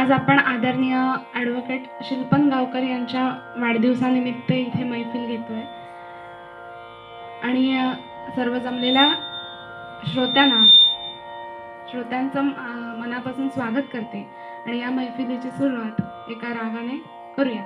आज आपण आदरणीय ॲडव्होकेट शिल्पन गावकर यांच्या वाढदिवसानिमित्त इथे मैफिल घेतोय आणि सर्व जमलेल्या श्रोत्यांचं मनापासून स्वागत करते आणि या मैफिलीची सुरुवात एका रागाने करूया.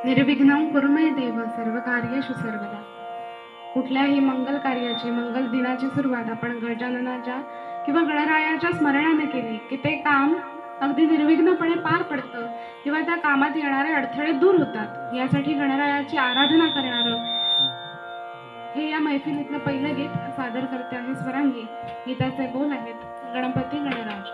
निर्विघ्नं कुरु मे देव सर्व कार्येषु सर्वदा. कुठल्याही मंगल कार्याची, मंगल दिनाची सुरुवात आपण गजाननाच्या किंवा गणरायाच्या स्मरणाने केली की ते काम अगदी निर्विघ्नपणे पार पडतं किंवा त्या कामात येणारे अडथळे दूर होतात. यासाठी गणरायाची आराधना करणारं हे या मैफिलीतलं पहिलं गीत सादर करते आहे स्वरांगी. गीताचे बोल आहेत गणपती गणराज.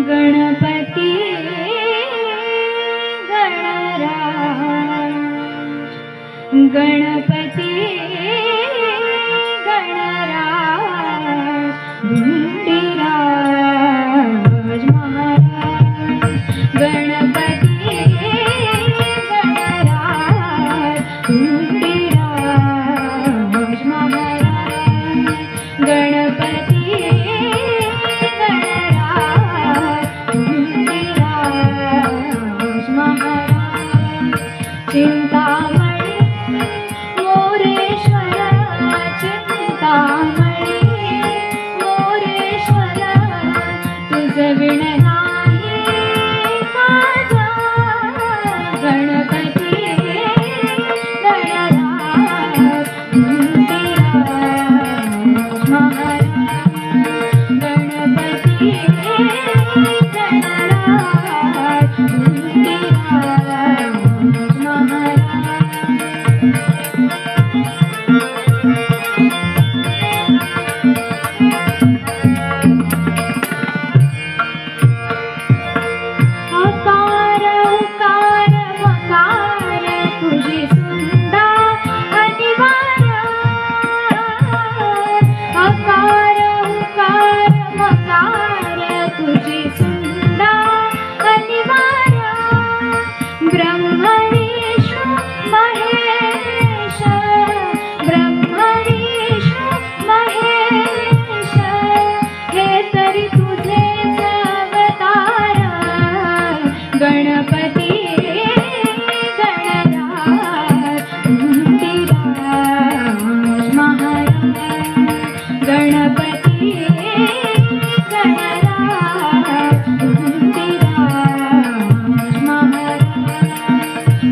गणपती गणराज गणपती गणराज धुंडीराज महाराज गणपती गणराज धुंडीराज महाराज गणपती चिंतामणी मोरेश्वर चिंतामणी मोरेश्वर तुझं विण नाही माझा गणपती गणराज धुंडीराज महाराज गणपती गणराज धुंडीराज अकार उकार मकार तुझी सुंदा अनिवार्य अकार उकार मकार तुझी सुंदा अनिवार्य ब्रह्मणीश महेश ब्रह्मणीश महेश हे तरी तुझेच अवतार गणपती गणराज धुंडीराज महाराज गणपती गणराज धुंडीराज महाराज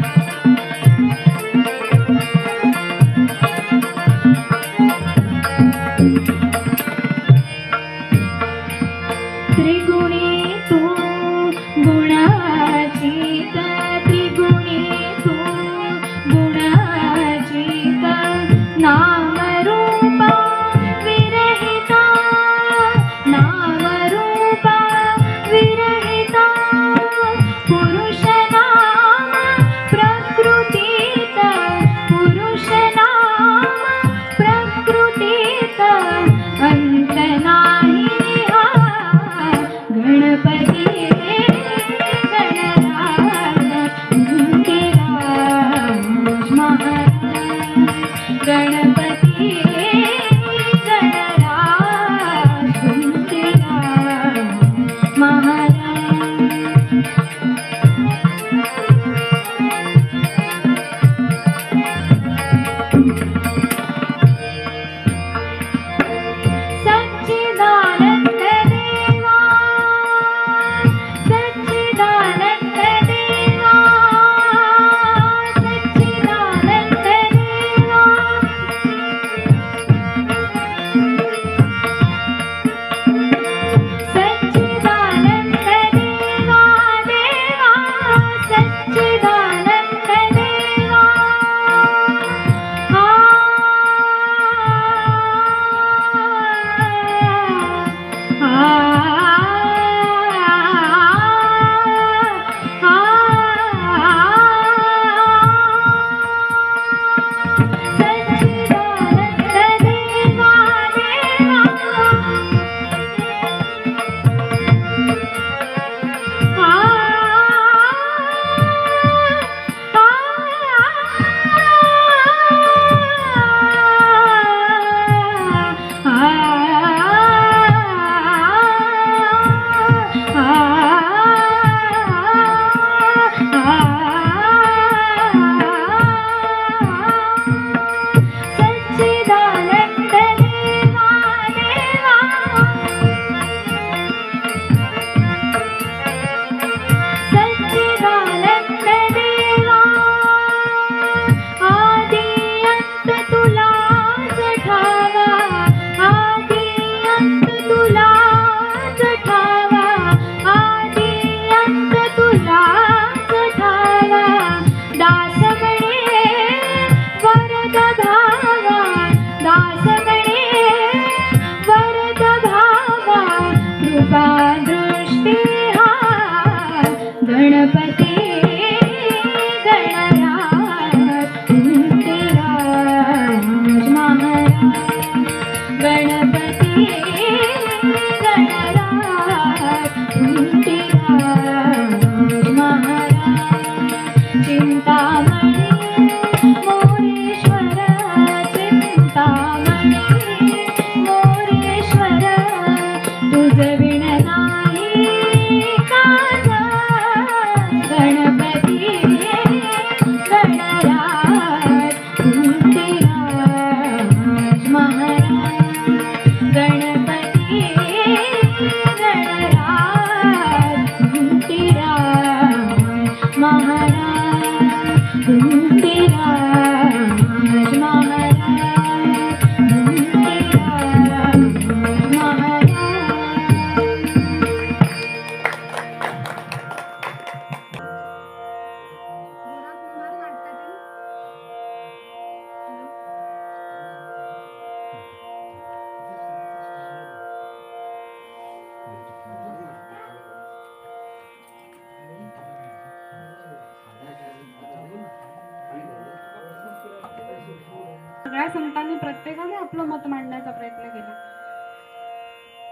सगळ्या संतांनी प्रत्येकाने आपलं मत मांडण्याचा प्रयत्न केला,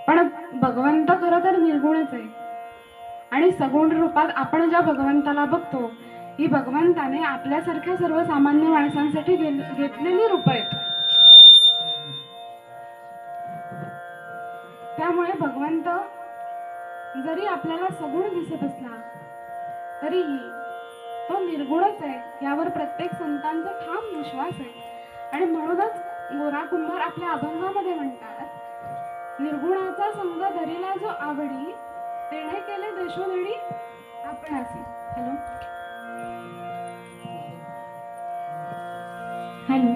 पण भगवंत खरं तर निर्गुणच आहे. आणि सगुण रूपात आपण ज्या भगवंताला बघतो, ही भगवंताने आपल्यासारख्या सर्वसामान्य माणसांसाठी घेतलेली रूप आहेत. त्यामुळे भगवंत जरी आपल्याला सगुण दिसत असला तरीही तो निर्गुणच आहे, यावर प्रत्येक संतांचा ठाम विश्वास आहे. आणि म्हणूनच गोरा कुंभार आपल्या अभंगामध्ये म्हणतात, निर्गुणाचा संग धरिला जो आवडी, तेणे केले देशोधडी आपणासी. हॅलो हॅलो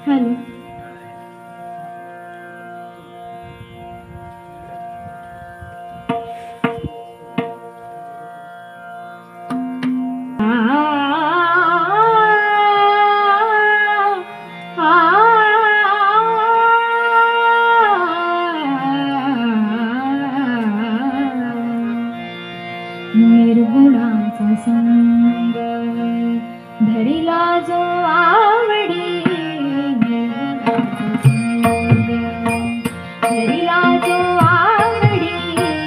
हॅलो निर्गुणाचा संग धरिला जो आवडी, निर्गुणाचा संग धरिला जो आवडी,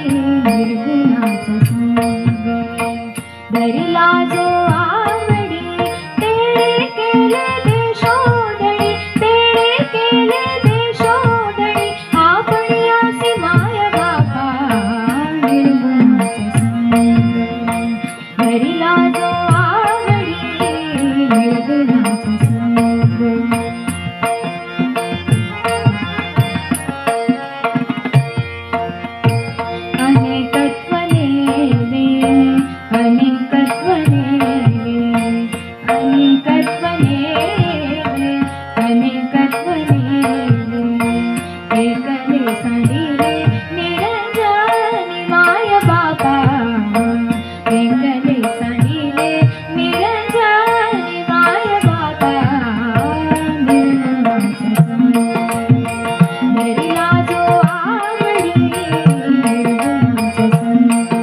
निर्गुणाचा संग धरिला जो आवडी, तेणे केले देशोधडी, तेणे केले देशोधडी आपणासी माय बाबा. निर्गुणाचा संग धरिला जो आवडी, निर्गुणाचा संग. अनेकत्व नेले, अनेकत्व नेले, अनेकत्व नेले, अनेकत्व नेले, एकले सांडिले निरंजनी माय बाबा. एकले सांडिले निरंजनी माय बाबा. निर्गुणाचा संग धरिला जो आवडी, निर्गुणाचा संग.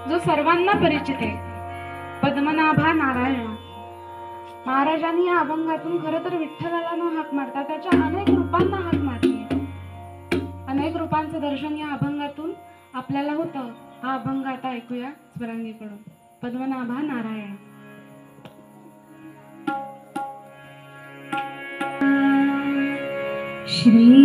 जो सर्वांना परिचित आहे, पद्मनाभा नारायण. महाराजांनी या अभंगातून खरं तर विठ्ठलाला न हाक मारता त्याच्या अनेक रूपांना हाक मारली. अनेक रूपांचं दर्शन या अभंगातून आपल्याला होतं. हा अभंग आता ऐकूया स्वरांगीकडून. पद्मनाभा नारायण. श्री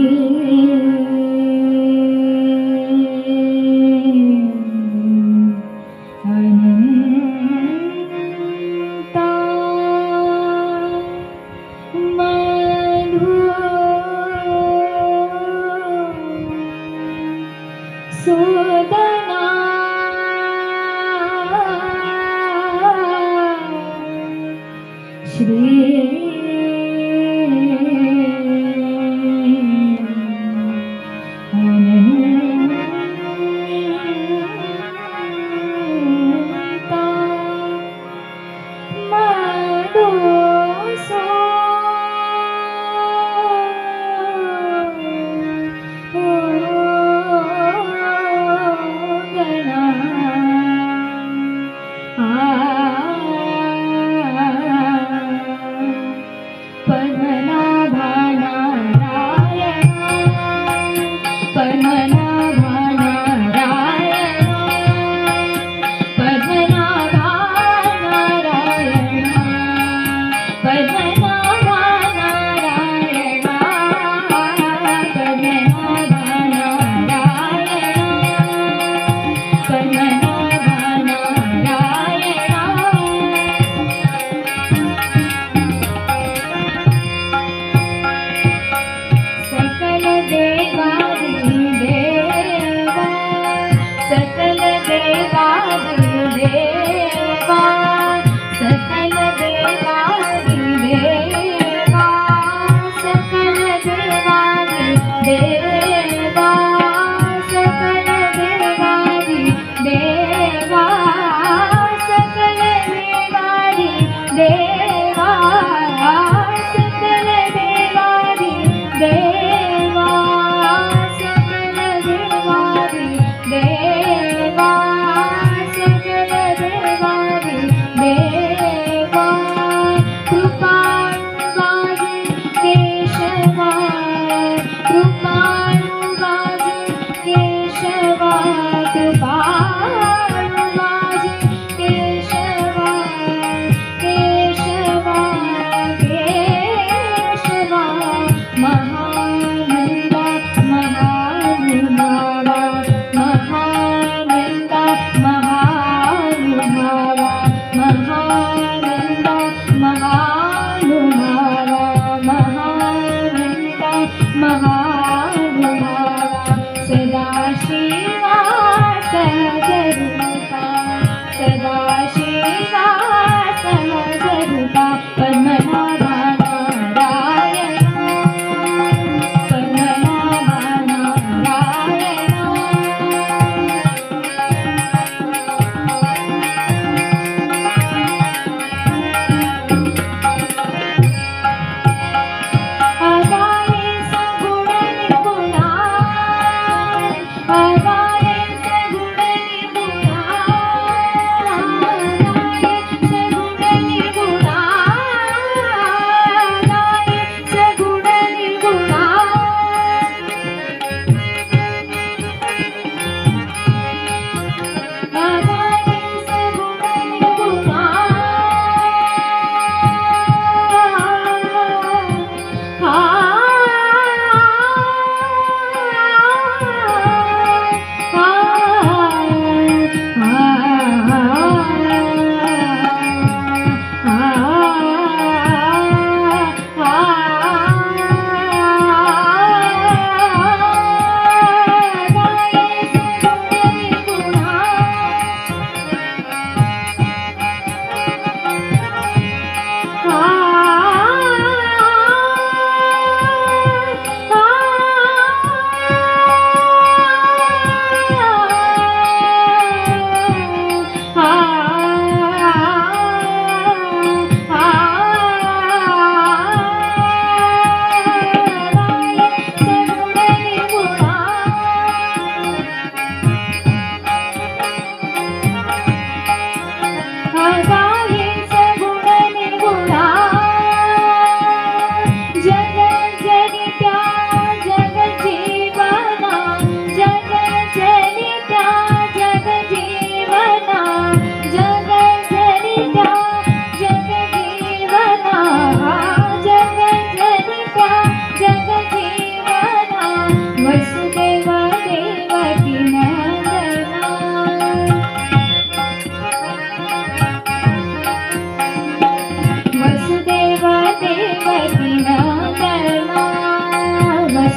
सोदना श्री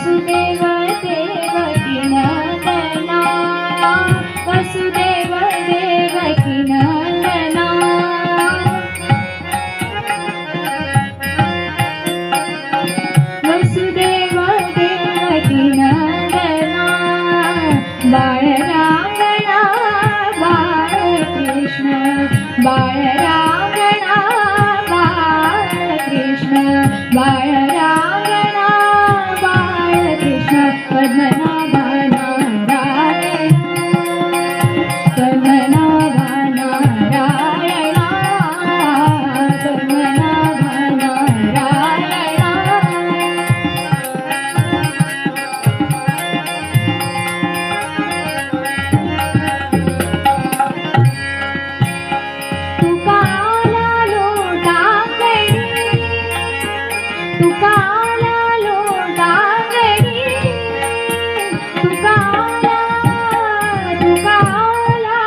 वसुदेव देवकी नंदना वसुदेव देवकी नंदना वसुदेव देवकी नंदना बाळरांगणा बाळकृष्ण बाळरांगणा बाळकृष्ण बाळरांगणा बाळकृष्ण पद्मनाभा नारायण पद्मनाभा नारायण पद्मनाभा नारायण तुकाला लोटांगणी तुकाला लोटांगणी तुकाला तुकाला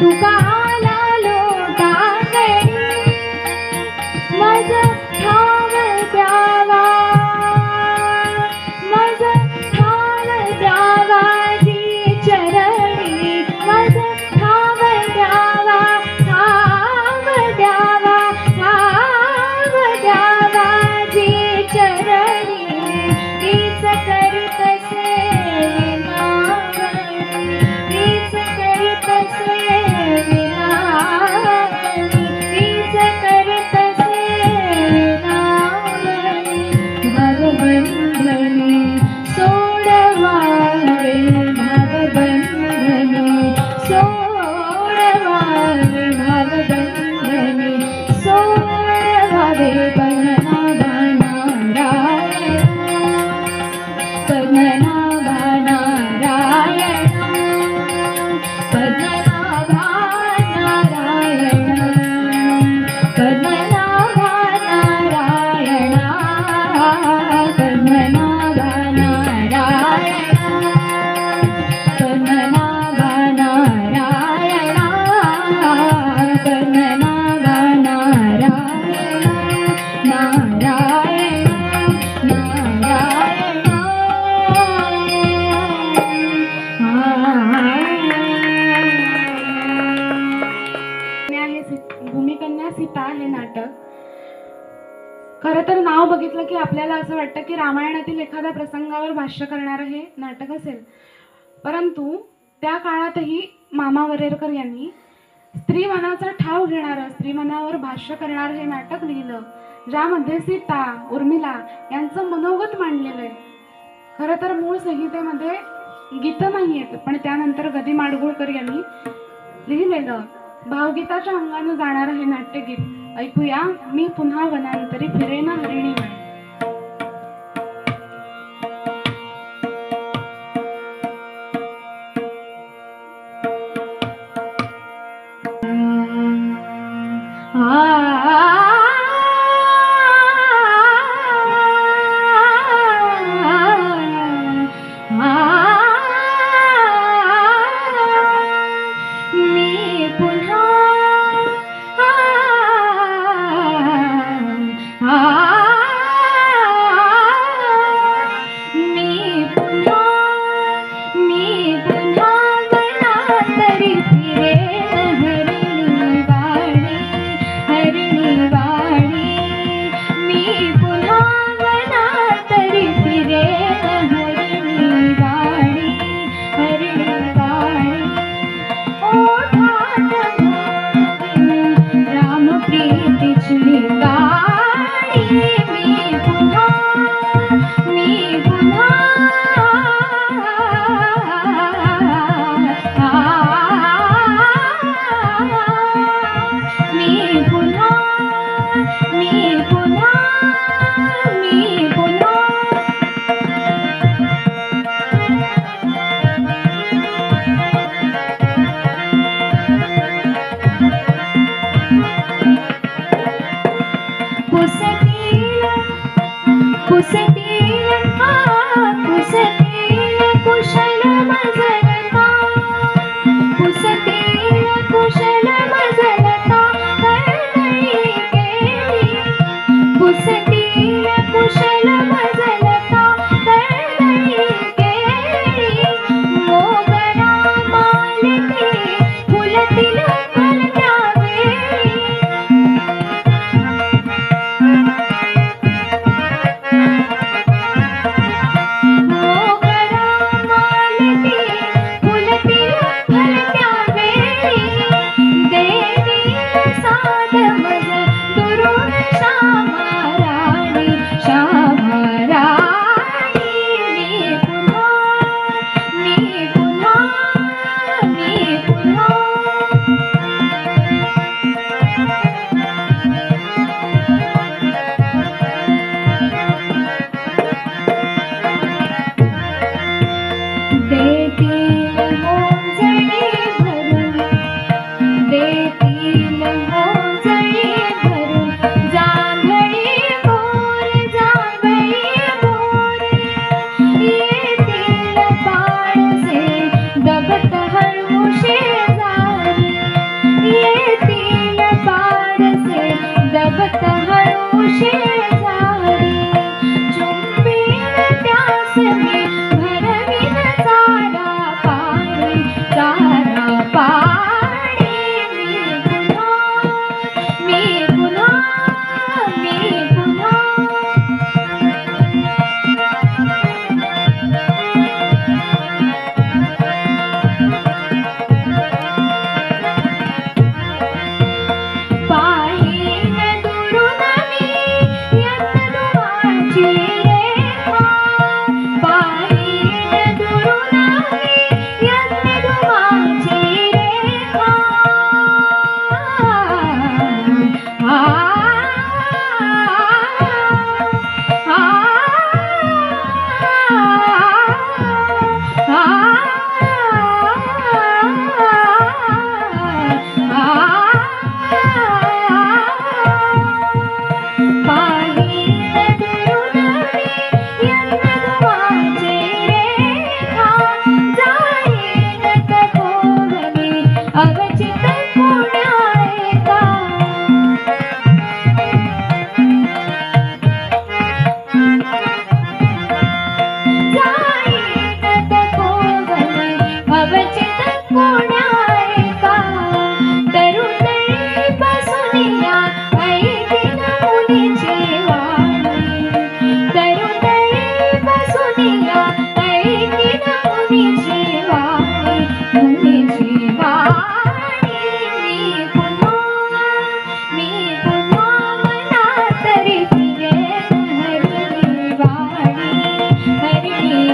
तुकाला लोटांगणी मज ठाव द्यावा मज ठाव द्यावा जी चरणी मज ठाव द्यावा ठाव द्यावा ठाव द्यावा जी चरणी हीच करीत सेविनावणी हीच करीत सेविनावणी हीच करीत सेविनावणी भवबंधनी सोडवावे भवबंधनी सोडवावे भवबंधनी सोडवावे पद्मनाभा नारायण पद्मनाभा नारायण पद्मनाभा नारायण पद्मनाभा नारायण पद्मनाभा नारायण पद्मनाभा नारायण पद्मनाभा नारायण नारायण भूमिकन्या सीता हे नाटक खरं तर नाव बघितलं की आपल्याला असं वाटतं की रामायणातील एखाद्या प्रसंगावर भाष्य करणारं हे नाटक असेल, परंतु त्या काळातही मामा वरेरकर यांनी स्त्रीमनाचा ठाव घेणारं स्त्रीमनावर भाष्य करणारं हे नाटक लिहिलं, ज्यामध्ये सीता उर्मिला यांचं मनोगत मांडलेलं आहे. खरं तर मूळ संहितेमध्ये गीतं नाही आहेत, पण त्यानंतर गदी माडगुळकर यांनी लिहिलेलं भावगीताच्या अंगानं जाणारं हे नाट्यगीत ऐकूया. मी पुन्हा वनांतरी फिरेना हरिणी वेळ. मी पुन्हा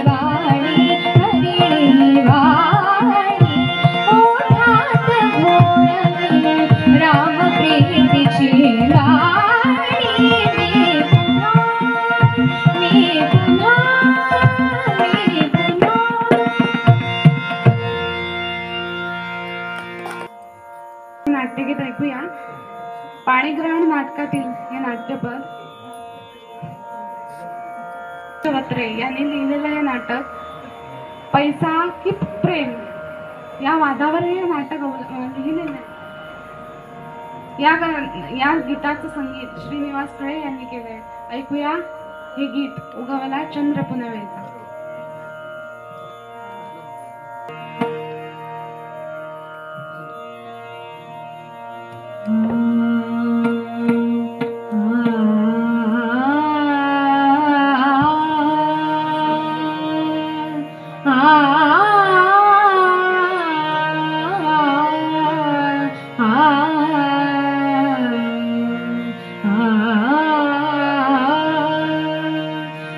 वाणी हरिणी वाणी ओठात घोळवी राम प्रीतीची राणी मी पुन्हा नाट्यगीत ऐकूया. पाणीग्रहण नाटकातील हे नाट्यपद वत्रे यांनी लिहिलेलं हे नाटक पैसा की प्रेम या वादावर हे नाटक लिहिलेलं आहे. या गीताचं संगीत श्रीनिवास खळे यांनी केलंय. ऐकूया हे गीत उगवला चंद्र पुनवेचा.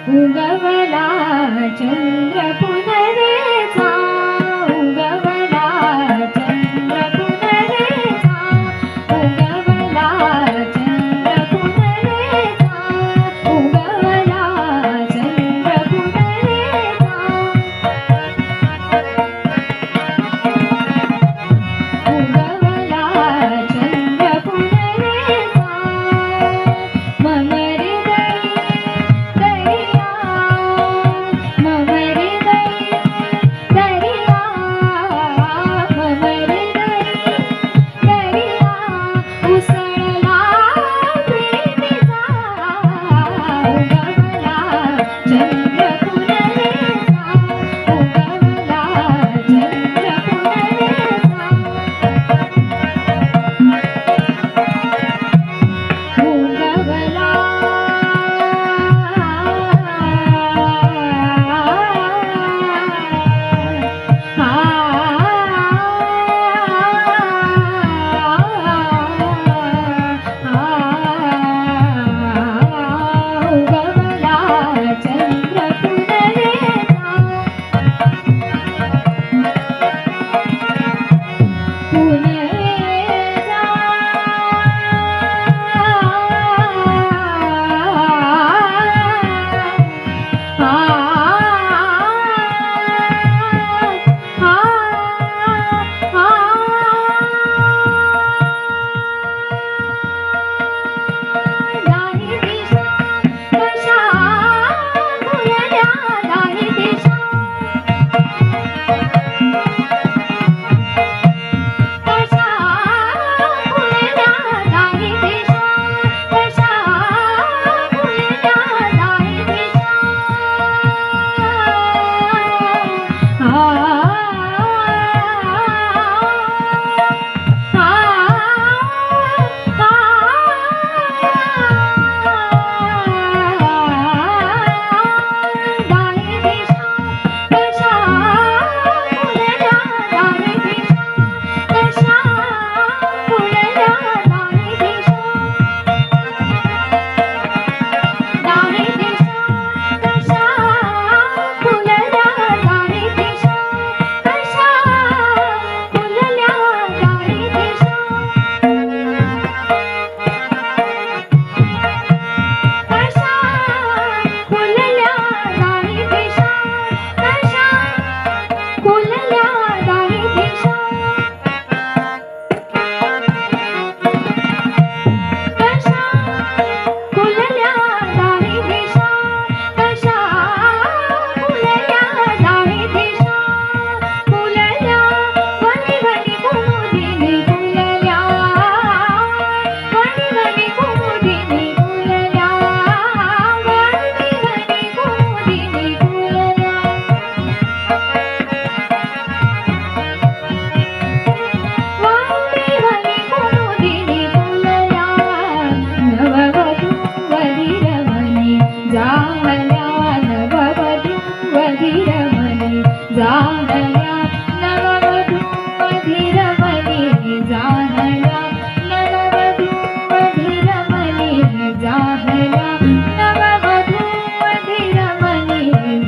उगवला चंद्र पुनवेचा उगवला चंद्र पुनवेचा उगवला चंद्र पुनवेचा उगवला चंद्र पुनवेचा उगवला चंद्र पुनवेचा मनरे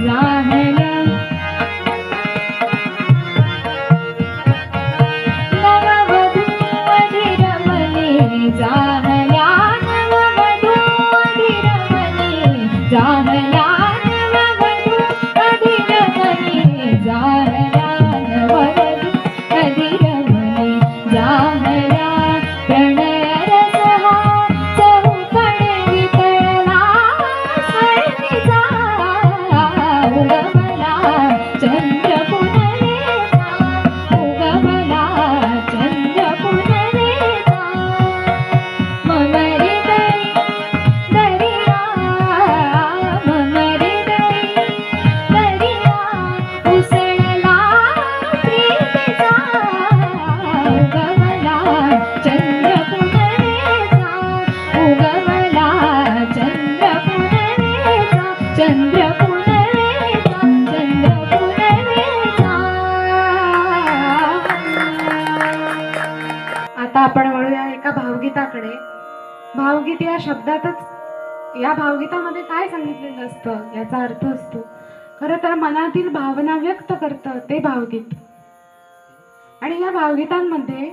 जाहला शब्दाकडे. भावगीत या शब्दातच, या भावगीतामध्ये काय सांगितलेलं असतं याचा अर्थ असतो. खरं तर मनातील भावना व्यक्त करतं ते भावगीत. आणि या भावगीतांमध्ये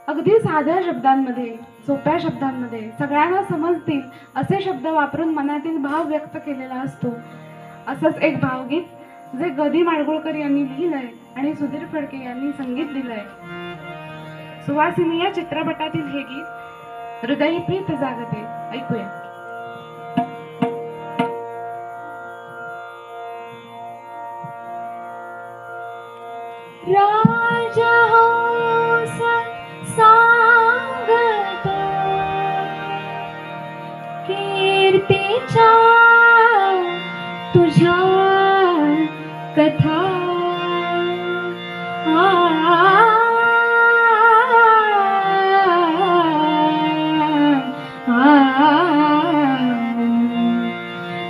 अगदी साध्या शब्दांमध्ये, सोप्या शब्दांमध्ये, सगळ्यांना समजतील असे शब्द वापरून मनातील भाव व्यक्त केलेला असतो. असंच एक भावगीत जे ग. दी. माडगुळकर यांनी लिहिलंय आणि सुधीर फडके यांनी संगीत दिलंय. सुवासिनी या चित्रपटातील हे गीत हृदयी प्रीत जागते. ऐकूया. राजहंस सांगतो कीर्तीच्या तुझ्या कथा.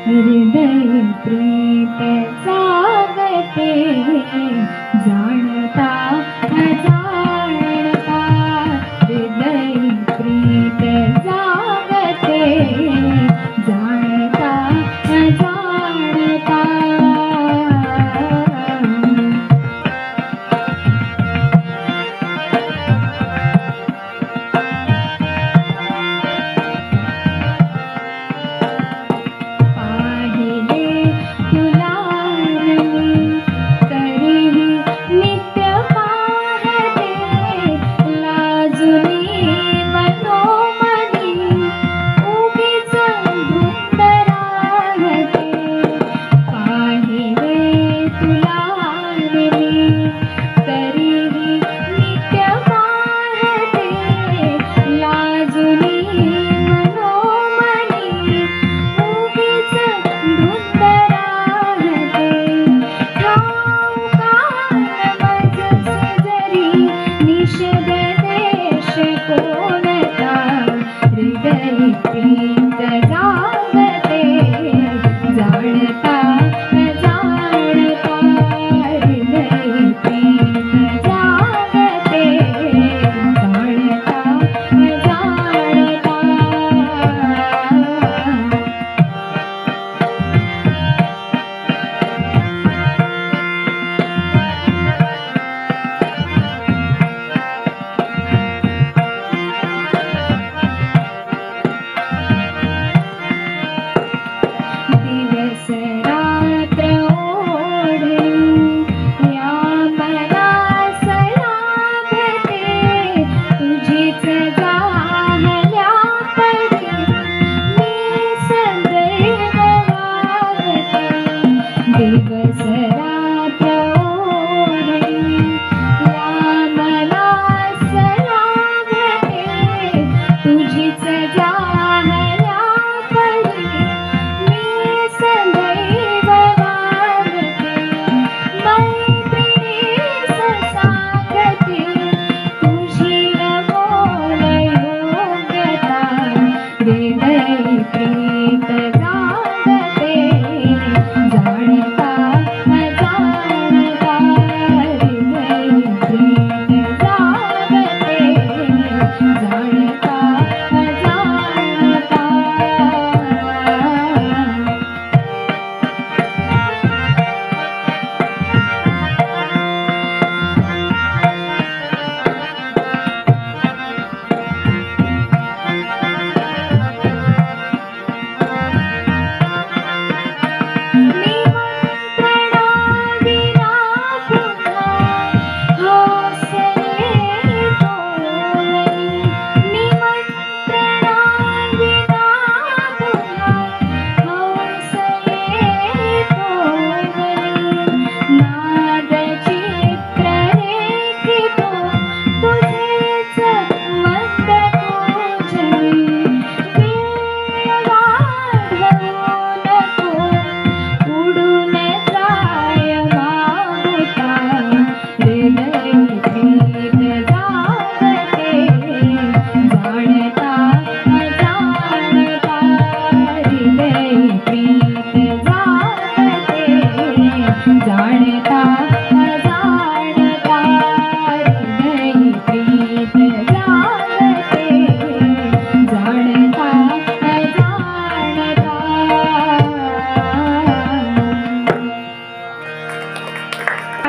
हृदय प्रीत जागते जाणता अजाणता. हृदय प्रीत जागते जाणता अजाणता.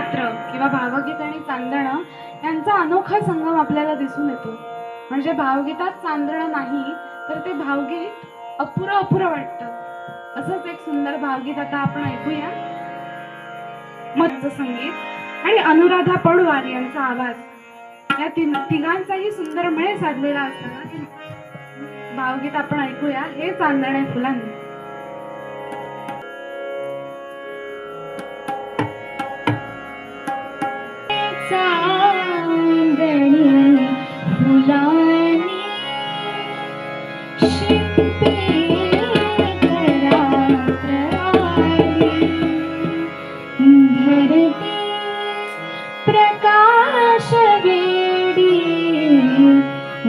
पात्र किंवा भावगीत आणि चांदणं यांचा अनोखा संगम आपल्याला दिसून येतो. म्हणजे भावगीतात चांदणं नाही तर ते भावगीत अपुरं अपुरं वाटतं. असंच एक सुंदर भावगीत आता आपण ऐकूया. मधचं संगीत आणि अनुराधा पौडवाल यांचा आवाज या तिघांचाही सुंदर मेळ साधलेला असताना हे भावगीत आपण ऐकूया. हे चांदणे फुलांनी. चांदणी फुलांनी शिंपे धरती प्रकाश वेडी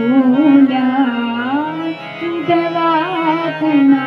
ओल्या दवातना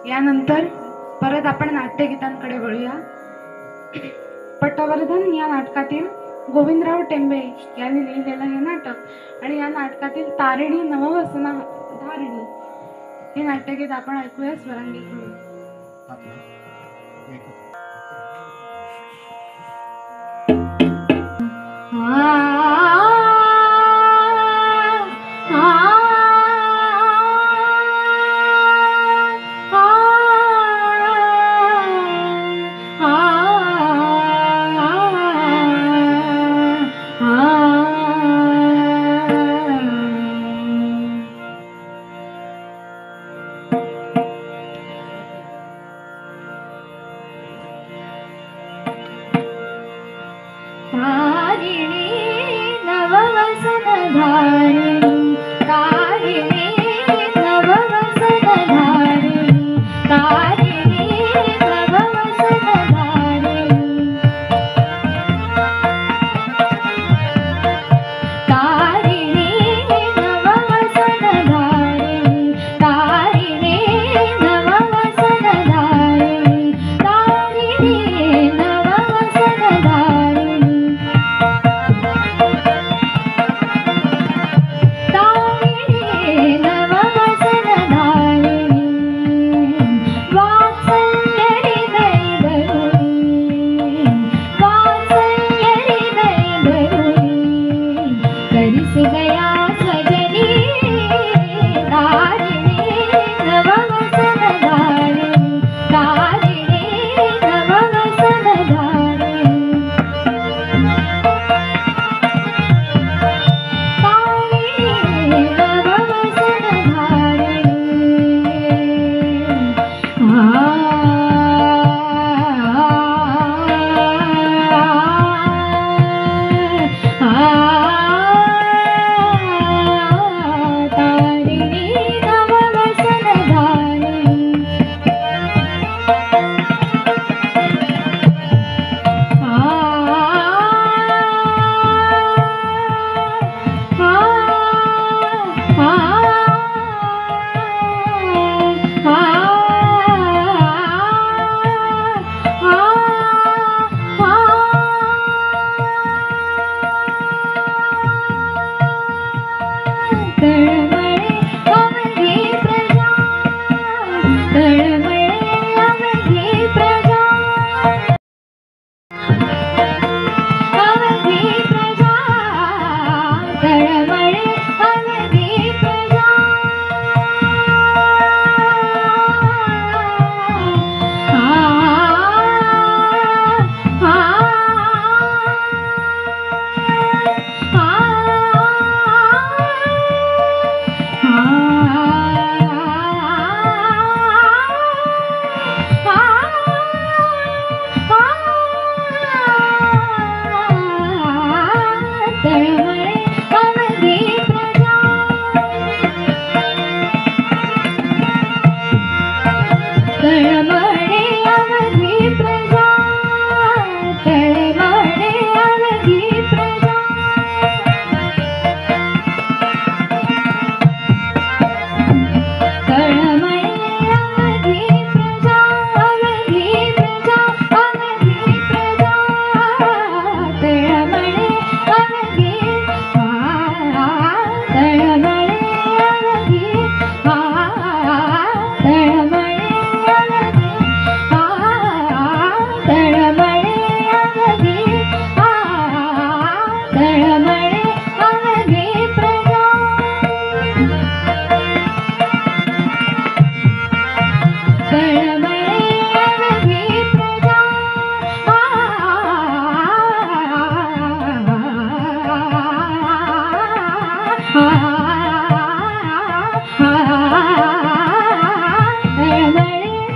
यानंतर परत आपण नाट्यगीतांकडे वळूया. पटवर्धन या नाटकातील गोविंदराव टेंबे यांनी लिहिलेलं हे नाटक आणि या नाटकातील तारिणी नववसना धारिणी हे नाट्यगीत आपण ऐकूया स्वरांगीकडून.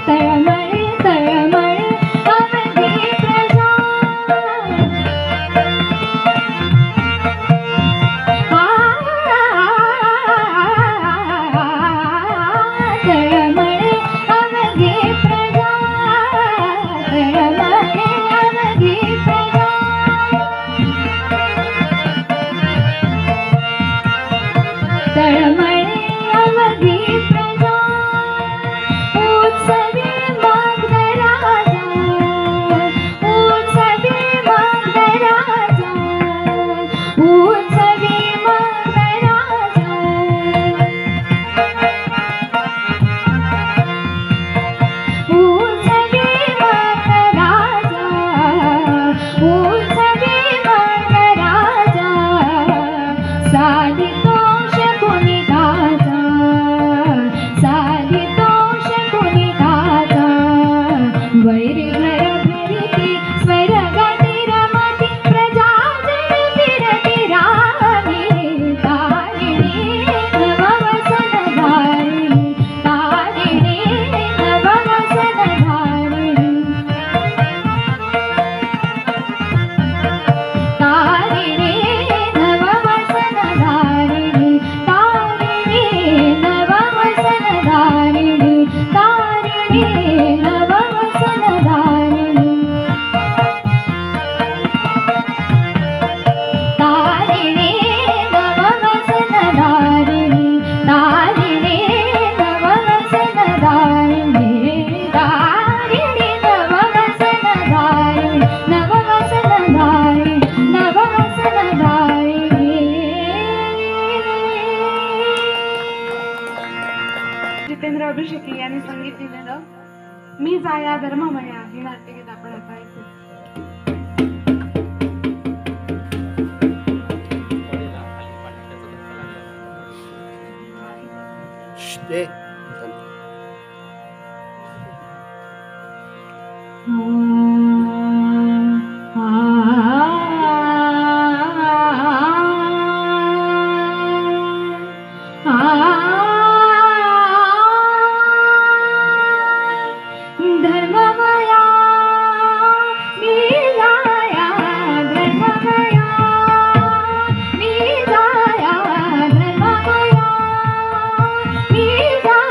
तळमळे तळमळे अवघी प्रजा तळमळे अवघी प्रजा तळमळे अवघी प्रजा तळमळे अवघी प्रजा उत्सवी मग्नराजा उत्सवी मग्नराजा उत्सवी मग्नराजा उत्सवी मग्नराजा उत्सवी मग्नराजा साधितोष कुणिताचा साधितोष कुणिताचा वैरघर फिरती स्वैरगती रमती प्रजा जन फिरती रामी तारिणी नववसन धारिणी तारिणी नववसन धारिणी तारिणी नववसन धारिणी तारिणी नववसन धारिणी तारिणी नववसन धारिणी तारिणी नववसन धारिणी तारिणी नववसन धारिणी तारिणी नववसन धारिणी नववसन धारिणी नववसन धारिणी जितेंद्र अभिषेकी यांनी संगीत दिलेलं मी जाया धर्ममया हे नाट्यगीत आपण आता ऐकू. धर्ममया मी जाया धर्ममया मी जाया धर्ममया मी जाया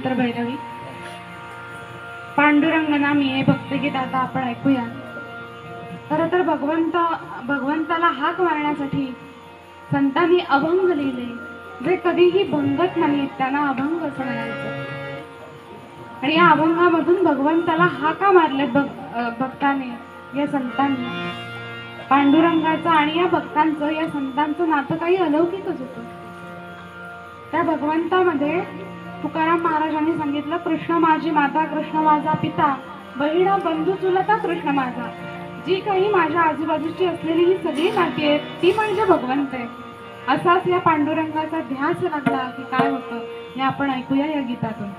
स्तोत्र भैरवी. पांडुरंग नामी हे भक्तिगीत आता आपण ऐकूया. खरं तर भगवंताला हाक मारण्यासाठी संतांनी अभंग लिहिले, जे कधीही भंगत नाहीत, त्यांना अभंग असं म्हणायचं. आणि या अभंगामधून भगवंताला हाका मारले भक्ताने, या संतांनी. पांडुरंगाचं आणि या भक्तांचं, या संतांचं नातं काही अलौकिकच होतं. त्या भगवंतामध्ये तुकाराम महाराजांनी सांगितलं, कृष्ण माझी माता, कृष्ण माझा पिता, बहिणा बंधू चुलता कृष्ण माझा. जी काही माझ्या आजूबाजूची असलेली ही सगळी नाती आहेत, ती म्हणजे भगवंत आहे. असाच या पांडुरंगाचा ध्यास लागला की काय होतं हे आपण ऐकूया या गीतातून.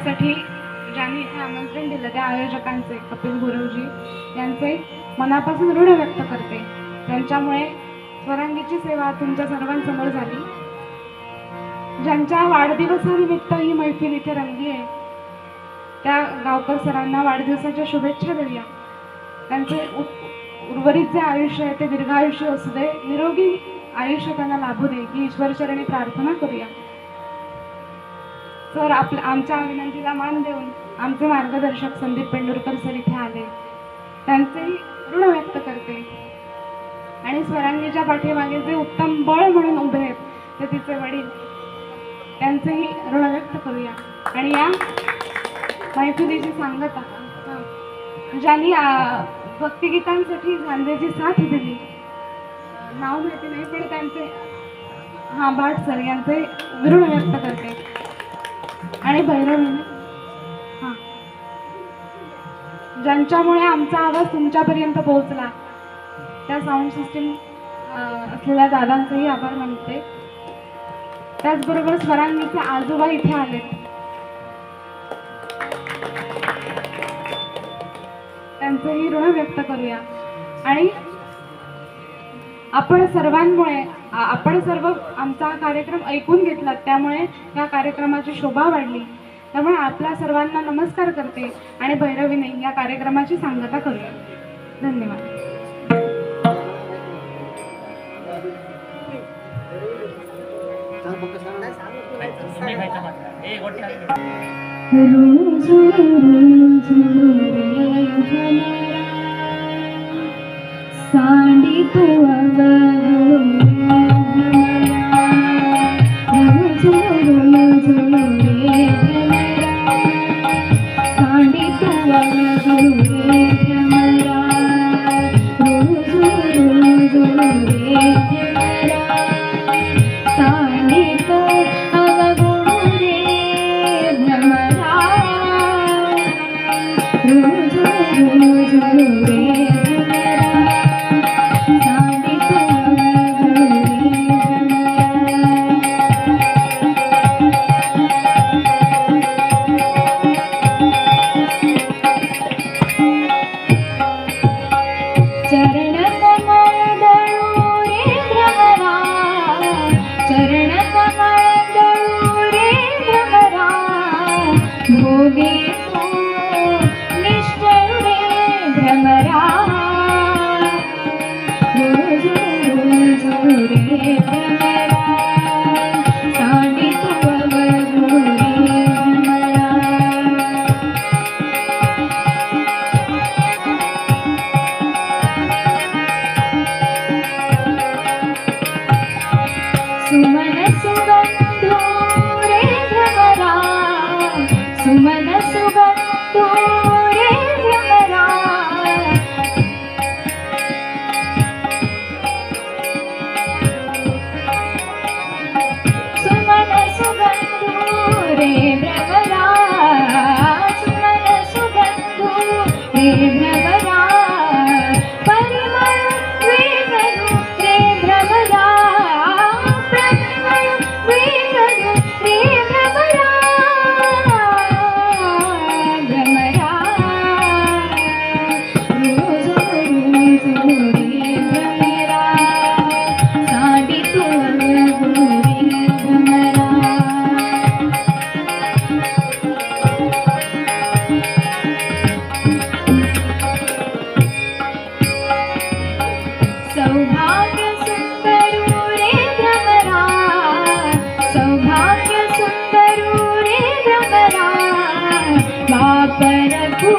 साठी ज्यांनी इथे आमंत्रण दिलं त्या आयोजकांचे कपिल गुरुजी यांचे मनापासून ऋण व्यक्त करते. त्यांच्यामुळे स्वरांगीची सेवा तुमच्या सर्वांसमोर झाली. ज्यांच्या वाढदिवसानिमित्त ही मैफिल इथे रंगली आहे त्या गावकर सरांना वाढदिवसाच्या शुभेच्छा देऊया. त्यांचे उर्वरित जे आयुष्य आहे ते दीर्घायुष्य असू दे, निरोगी आयुष्य त्यांना लाभू दे ही ईश्वरचरणी प्रार्थना करूया. सर आमच्या विनंतीला मान देऊन आमचे मार्गदर्शक संदीप पेंडुरकर सर इथे आले, त्यांचेही ऋण व्यक्त करते. आणि स्वरांगीच्या पाठीमागे जे उत्तम बळ म्हणून उभे आहेत ते तिचे वडील, त्यांचेही ऋण व्यक्त करूया. आणि या मैफिलीची सांगता ज्यांनी भक्तिगीतांसाठी झांजेची साथ दिली, नाव माहिती नाही पण त्यांचे भाट सर यांचे ऋण व्यक्त करते. आणि भैरवीने ज्यांच्यामुळे आमचा आवाज तुमच्यापर्यंत पोहोचला त्या साऊंड सिस्टीम असलेल्या दादांचेही आभार मानते. त्याचबरोबर स्वरांगीचे आजोबा इथे आले, त्यांचेही ऋण व्यक्त करूया. आणि आपण सर्व आमचा कार्यक्रम ऐकून घेतलात, त्यामुळे या कार्यक्रमाची शोभा वाढली. त्यामुळे आपल्या सर्वांना नमस्कार करते आणि भैरवीने या कार्यक्रमाची सांगता करूया. धन्यवाद. सांडी तू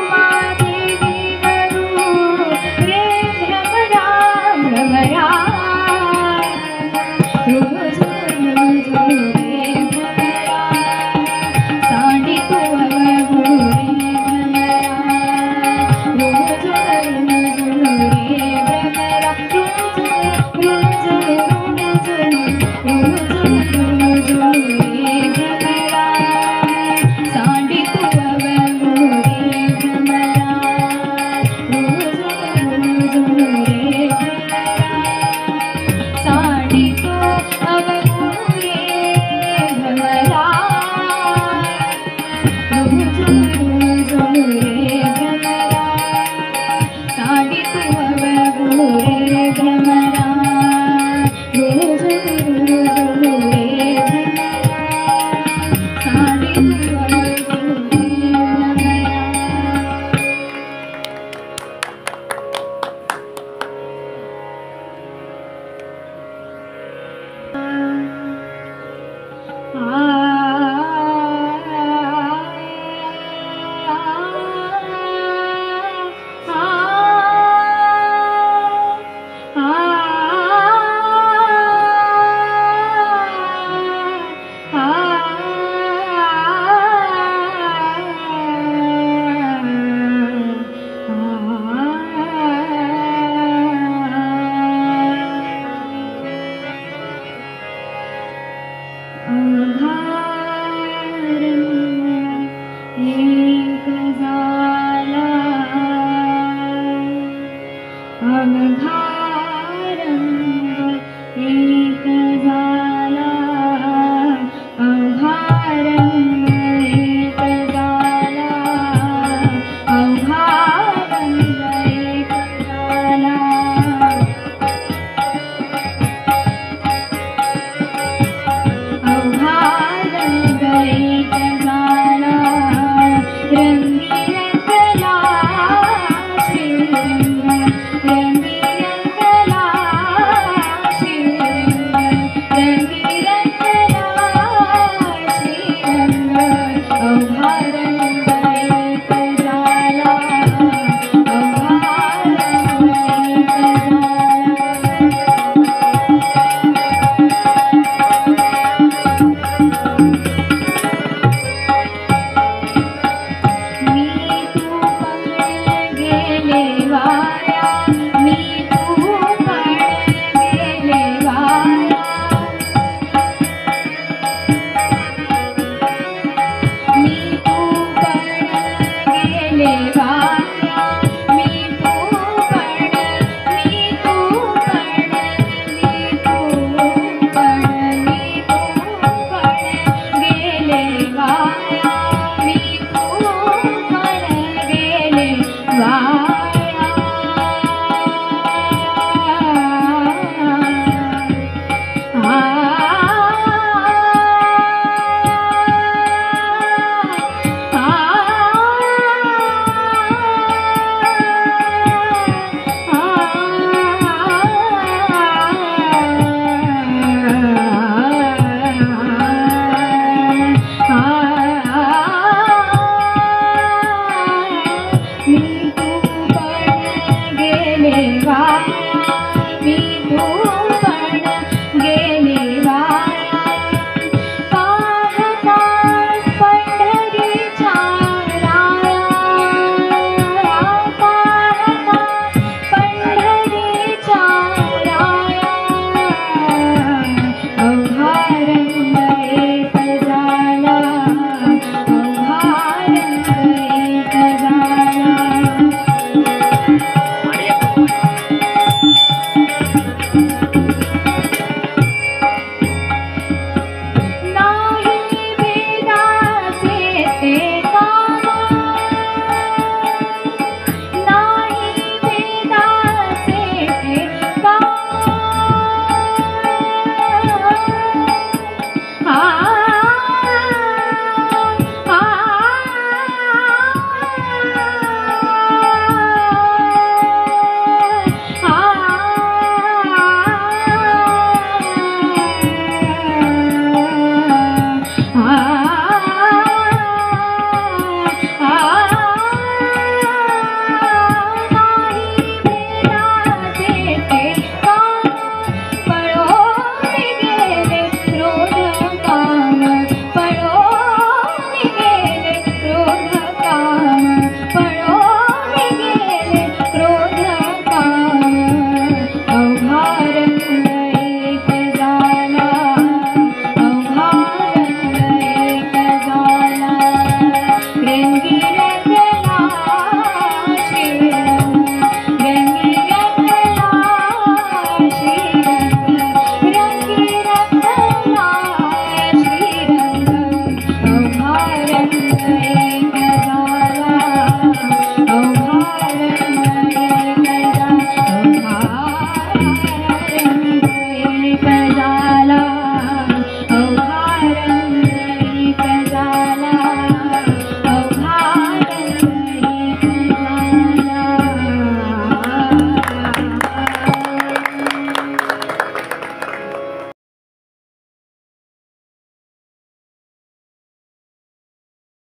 उमादेवी वरू रे भ्रमरा भ्रमरा रुजू रुजू रे भ्रमरा सांडी तू अवघू रे भ्रमरा रुजू रुजू रे भ्रमरा रुजू रुजू रुजू रुजू रुजू रे भ्रमरा सांडी तू अवघू रे भ्रमरा रुजू रुजू रे भ्रमरा सांडी तू अवघू रे भ्रमरा रुजू रुजू रे भ्रमरा सांडी तू अवघू रे भ्रमरा रुजू रुजू रे भ्रमरा